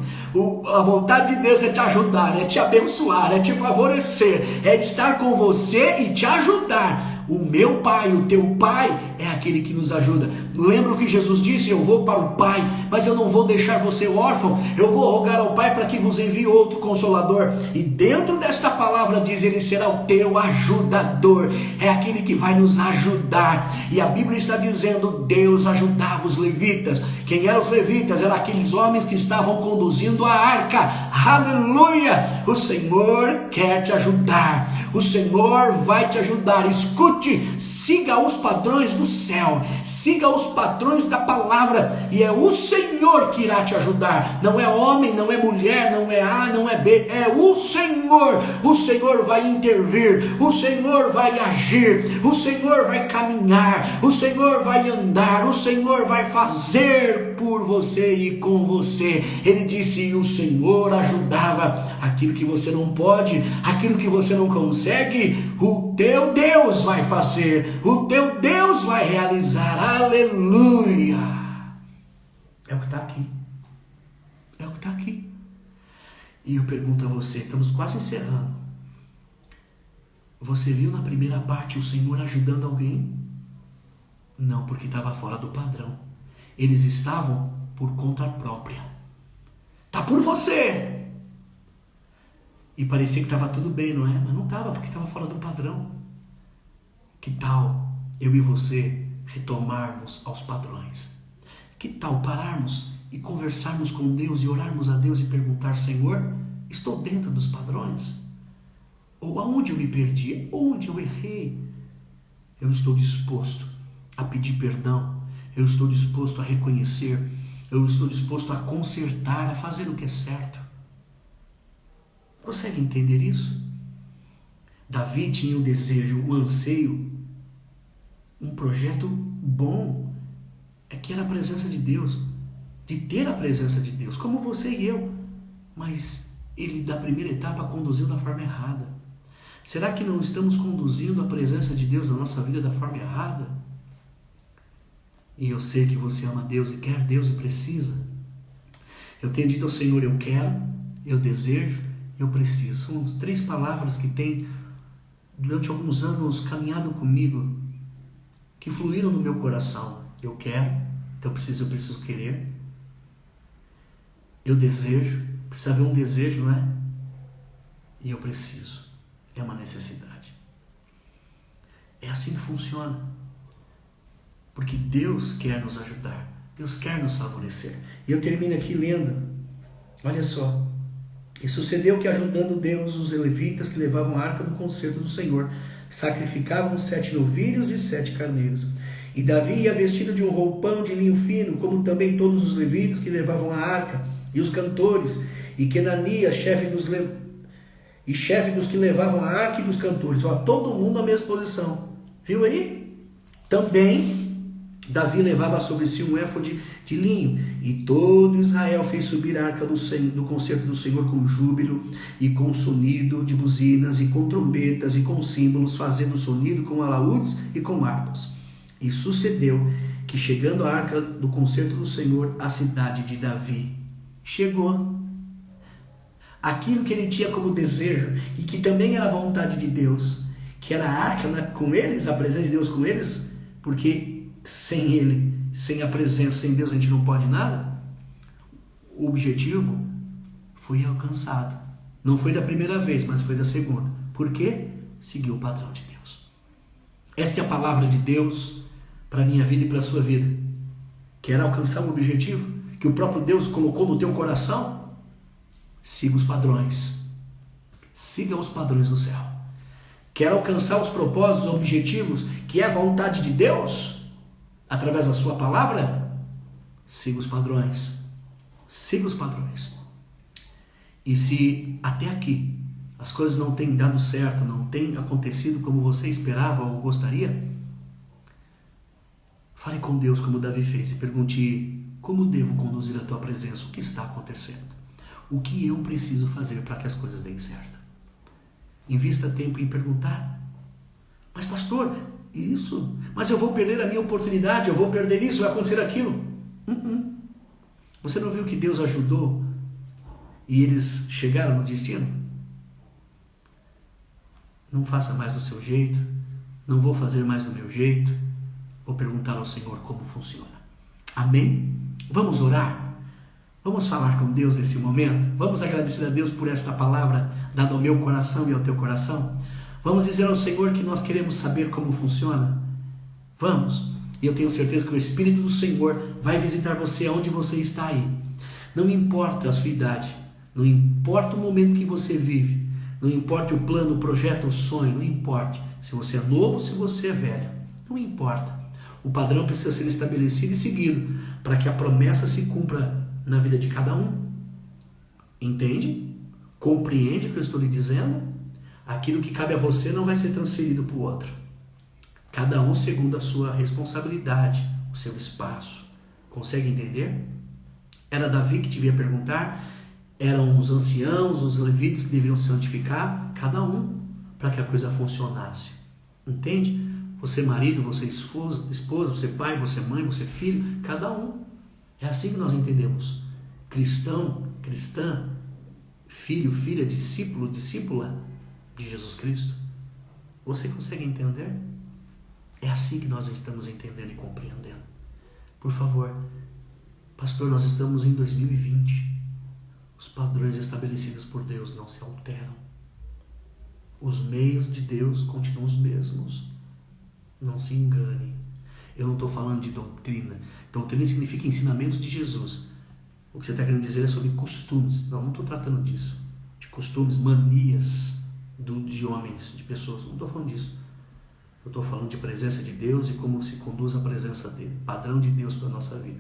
Speaker 1: A vontade de Deus é te ajudar, é te abençoar, é te favorecer, é de estar com você e te ajudar. O meu Pai, o teu Pai, é aquele que nos ajuda. Lembra o que Jesus disse? Eu vou para o Pai, mas eu não vou deixar você órfão. Eu vou rogar ao Pai para que vos envie outro Consolador. E dentro desta palavra diz, ele será o teu ajudador. É aquele que vai nos ajudar. E a Bíblia está dizendo, Deus ajudava os levitas. Quem eram os levitas? Eram aqueles homens que estavam conduzindo a arca. Aleluia! O Senhor quer te ajudar. O Senhor vai te ajudar. Escute, siga os padrões do céu, siga os padrões da palavra, e é o Senhor que irá te ajudar. Não é homem, não é mulher, não é A, não é B, é o Senhor. O Senhor vai intervir, o Senhor vai agir, o Senhor vai caminhar, o Senhor vai andar, o Senhor vai fazer por você e com você. Ele disse, o Senhor ajudava. Aquilo que você não pode, aquilo que você não consegue, o teu Deus vai fazer, o teu Deus vai realizar. Aleluia! É o que está aqui. É o que está aqui. E eu pergunto a você, estamos quase encerrando. Você viu na primeira parte o Senhor ajudando alguém? Não, porque estava fora do padrão. Eles estavam por conta própria. Está por você. E parecia que estava tudo bem, não é? Mas não estava, porque estava fora do padrão. Que tal eu e você retomarmos aos padrões? Que tal pararmos e conversarmos com Deus e orarmos a Deus e perguntar, Senhor, estou dentro dos padrões? Ou aonde eu me perdi? Onde eu errei? Eu estou disposto a pedir perdão. Eu estou disposto a reconhecer. Eu estou disposto a consertar, a fazer o que é certo. Consegue entender isso? Davi tinha o desejo, o anseio, um projeto bom, é que era a presença de Deus, de ter a presença de Deus, como você e eu, mas ele da primeira etapa conduziu da forma errada. Será que não estamos conduzindo a presença de Deus na nossa vida da forma errada? E eu sei que você ama Deus e quer Deus e precisa. Eu tenho dito ao Senhor, eu quero, eu desejo, eu preciso. São 3 palavras que têm, durante alguns anos, caminhado comigo, que fluíram no meu coração. Eu quero, então eu preciso querer. Eu desejo, precisa haver um desejo, não é? E eu preciso, é uma necessidade. É assim que funciona. Porque Deus quer nos ajudar, Deus quer nos favorecer. E eu termino aqui lendo, olha só. E sucedeu que, ajudando Deus, os levitas que levavam a arca do concerto do Senhor sacrificavam 7 novilhos e 7 carneiros. E Davi ia vestido de um roupão de linho fino, como também todos os levitas que levavam a arca, e os cantores, e Kenania, chefe dos que levavam a arca e dos cantores. Ó, todo mundo na mesma posição. Viu aí? Também Davi levava sobre si um éfode de linho, e todo Israel fez subir a arca do concerto do Senhor com júbilo, e com sonido de buzinas, e com trombetas, e com símbolos, fazendo sonido com alaúdes e com harpas. E sucedeu que, chegando a arca do concerto do Senhor, a cidade de Davi chegou. Aquilo que ele tinha como desejo, e que também era a vontade de Deus, que era a arca com eles, a presença de Deus com eles, porque sem ele, sem a presença, sem Deus, a gente não pode nada. O objetivo foi alcançado. Não foi da primeira vez, mas foi da segunda. Por quê? Seguiu o padrão de Deus. Esta é a palavra de Deus para a minha vida e para a sua vida. Quer alcançar um objetivo que o próprio Deus colocou no teu coração? Siga os padrões. Siga os padrões do céu. Quer alcançar os propósitos, os objetivos, que é a vontade de Deus? Através da sua palavra, siga os padrões. Siga os padrões. E se até aqui as coisas não têm dado certo, não têm acontecido como você esperava ou gostaria, fale com Deus como Davi fez e pergunte: como devo conduzir a tua presença? O que está acontecendo? O que eu preciso fazer para que as coisas deem certo? Invista tempo em perguntar. Mas pastor, isso, mas eu vou perder a minha oportunidade, eu vou perder isso, vai acontecer aquilo. Você não viu que Deus ajudou e eles chegaram no destino? Não faça mais do seu jeito, não vou fazer mais do meu jeito. vou perguntar ao Senhor como funciona. Amém? Vamos orar? Vamos falar com Deus nesse momento? Vamos agradecer a Deus por esta palavra dada ao meu coração e ao teu coração? Vamos dizer ao Senhor que nós queremos saber como funciona? Vamos! E eu tenho certeza que o Espírito do Senhor vai visitar você onde você está aí. Não importa a sua idade, não importa o momento que você vive, não importa o plano, o projeto, o sonho, não importa se você é novo ou se você é velho, não importa. O padrão precisa ser estabelecido e seguido para que a promessa se cumpra na vida de cada um. Entende? Compreende o que eu estou lhe dizendo? Aquilo que cabe a você não vai ser transferido para o outro. Cada um segundo a sua responsabilidade, o seu espaço. Consegue entender? Era Davi que devia perguntar, eram os anciãos, os levitas que deveriam se santificar, cada um, para que a coisa funcionasse. Entende? Você marido, você esposa, você pai, você mãe, você filho, cada um. É assim que nós entendemos. Cristão, cristã, filho, filha, discípulo, discípula de Jesus Cristo. Você consegue entender? É assim que nós estamos entendendo e compreendendo. Por favor, pastor, nós estamos em 2020. Os padrões estabelecidos por Deus não se alteram. Os meios de Deus continuam os mesmos. Não se engane. Eu não estou falando de doutrina. Doutrina significa ensinamentos de Jesus. O que você está querendo dizer é sobre costumes. Não estou tratando disso. De costumes, manias de homens, de pessoas. Não estou falando disso. Eu estou falando de presença de Deus e como se conduz a presença dele. Padrão de Deus para a nossa vida.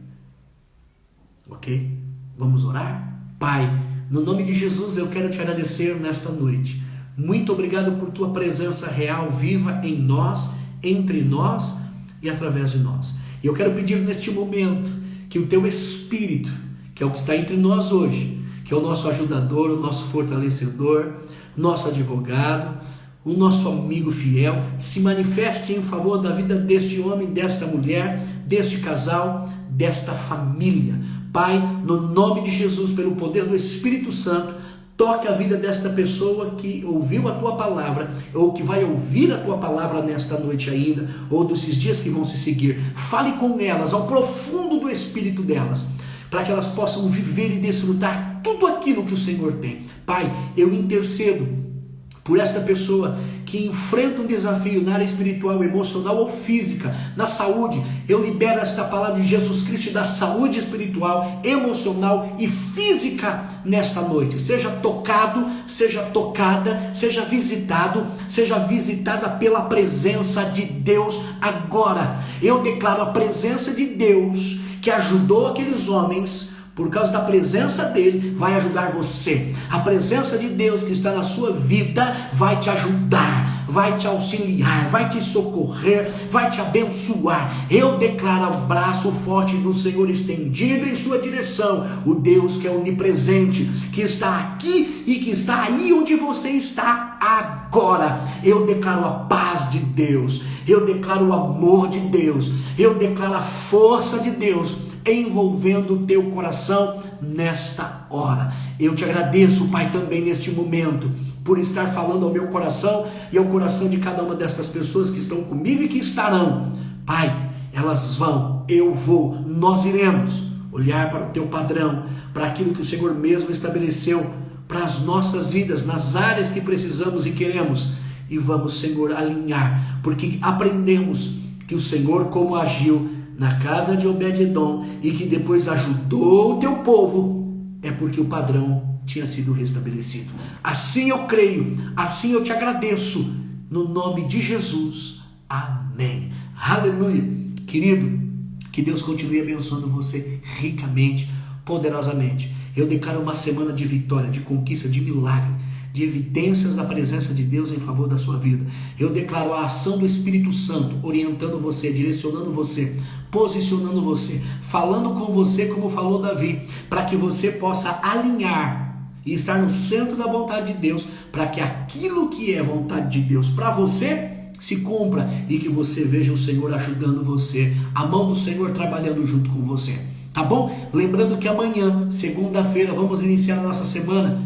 Speaker 1: Ok? Vamos orar? Pai, no nome de Jesus eu quero te agradecer nesta noite. Muito obrigado por tua presença real, viva em nós, entre nós e através de nós. E eu quero pedir neste momento que o teu Espírito, que é o que está entre nós hoje, que é o nosso ajudador, o nosso fortalecedor, nosso advogado, o nosso amigo fiel, se manifeste em favor da vida deste homem, desta mulher, deste casal, desta família. Pai, no nome de Jesus, pelo poder do Espírito Santo, toque a vida desta pessoa que ouviu a tua palavra, ou que vai ouvir a tua palavra nesta noite ainda, ou desses dias que vão se seguir. Fale com elas, ao profundo do espírito delas, para que elas possam viver e desfrutar tudo aquilo que o Senhor tem. Pai, eu intercedo por esta pessoa que enfrenta um desafio na área espiritual, emocional ou física, na saúde. Eu libero esta palavra de Jesus Cristo da saúde espiritual, emocional e física nesta noite. Seja tocado, seja tocada, seja visitada pela presença de Deus agora. Eu declaro a presença de Deus que ajudou aqueles homens. Por causa da presença dele, vai ajudar você. A presença de Deus que está na sua vida vai te ajudar, vai te auxiliar, vai te socorrer, vai te abençoar. Eu declaro o braço forte do Senhor estendido em sua direção. O Deus que é onipresente, que está aqui e que está aí onde você está agora. Eu declaro a paz de Deus, eu declaro o amor de Deus, eu declaro a força de Deus envolvendo o teu coração nesta hora. Eu te agradeço, Pai, também neste momento, por estar falando ao meu coração e ao coração de cada uma destas pessoas que estão comigo e que estarão. Pai, elas vão, eu vou, nós iremos olhar para o teu padrão, para aquilo que o Senhor mesmo estabeleceu para as nossas vidas, nas áreas que precisamos e queremos, e vamos, Senhor, alinhar, porque aprendemos que o Senhor, como agiu na casa de Obed-edom e que depois ajudou o teu povo, é porque o padrão tinha sido restabelecido. Assim eu creio, assim eu te agradeço, no nome de Jesus. Amém. Aleluia. Querido, que Deus continue abençoando você ricamente, poderosamente. Eu declaro uma semana de vitória, de conquista, de milagre, de evidências da presença de Deus em favor da sua vida. Eu declaro a ação do Espírito Santo, orientando você, direcionando você, posicionando você, falando com você como falou Davi, para que você possa alinhar e estar no centro da vontade de Deus, para que aquilo que é vontade de Deus para você se cumpra e que você veja o Senhor ajudando você, a mão do Senhor trabalhando junto com você. Tá bom? Lembrando que amanhã, segunda-feira, vamos iniciar a nossa semana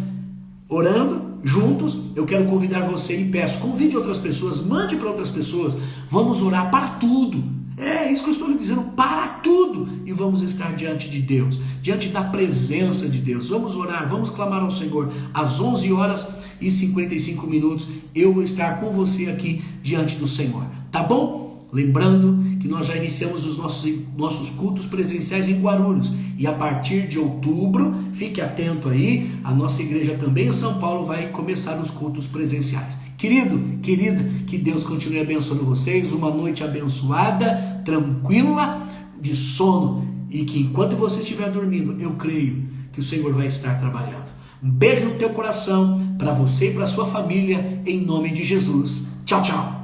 Speaker 1: orando juntos. Eu quero convidar você e peço, convide outras pessoas, mande para outras pessoas. Vamos orar para tudo. É isso que eu estou lhe dizendo, para tudo e vamos estar diante de Deus, diante da presença de Deus. Vamos orar, vamos clamar ao Senhor. Às 11h55 eu vou estar com você aqui diante do Senhor, tá bom? Lembrando que nós já iniciamos os nossos cultos presenciais em Guarulhos e a partir de outubro, fique atento aí, a nossa igreja também em São Paulo vai começar os cultos presenciais. Querido, querida, que Deus continue abençoando vocês, uma noite abençoada, tranquila, de sono, e que enquanto você estiver dormindo, eu creio que o Senhor vai estar trabalhando. Um beijo no teu coração, para você e para sua família, em nome de Jesus. Tchau, tchau.